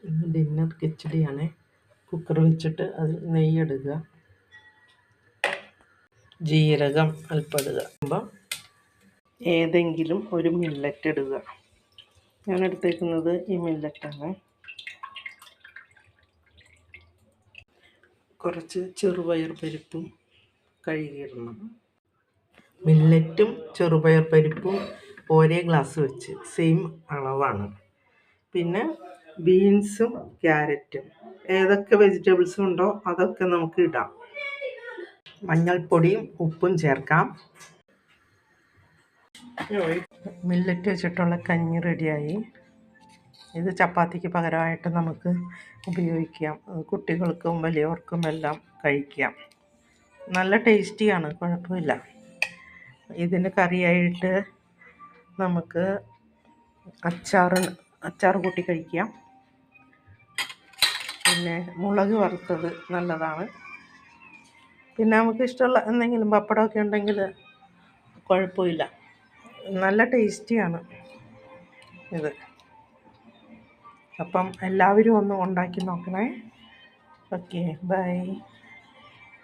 ഇന്ന് dinner കിച്ചടിയാണ്. Cooker വെച്ചിട്ട് അതിൽ നെയ്യിടുക, ജീരകം അല്പം ഇടുക. അപ്പം ഏതെങ്കിലും ഒരു മില്ലറ്റ് ഇടുക. ഞാൻ എടുത്തേക്കുന്നത് ഈ മില്ലറ്റാണ്. കുറച്ച് ചെറുപയർ പരിപ്പും കഴുകിയിടണം. മില്ലറ്റും ചെറുപയർ പരിപ്പും ഒരേ ഗ്ലാസ് വെച്ച് സെയിം അളവാണ്. പിന്നെ ബീൻസും ക്യാരറ്റും ഏതൊക്കെ വെജിറ്റബിൾസും ഉണ്ടോ അതൊക്കെ നമുക്ക് ഇടാം. മഞ്ഞൾപ്പൊടിയും ഉപ്പും ചേർക്കാം. മില്ലറ്റ് വെച്ചിട്ടുള്ള കഞ്ഞി റെഡിയായി. ഇത് ചപ്പാത്തിക്ക് പകരമായിട്ട് നമുക്ക് ഉപയോഗിക്കാം. കുട്ടികൾക്കും വലിയവർക്കും എല്ലാം കഴിക്കാം. നല്ല ടേസ്റ്റിയാണ്, കുഴപ്പമില്ല. ഇതിന് കറിയായിട്ട് നമുക്ക് അച്ചാർ കൂട്ടി കഴിക്കാം. പിന്നെ മുളക് വറുത്തത് നല്ലതാണ്. പിന്നെ നമുക്ക് ഇഷ്ടമുള്ള എന്തെങ്കിലും പപ്പടമൊക്കെ ഉണ്ടെങ്കിൽ കുഴപ്പമില്ല. നല്ല ടേസ്റ്റിയാണ് ഇത്. അപ്പം എല്ലാവരും ഒന്ന് ഉണ്ടാക്കി നോക്കണേ. Okay, by.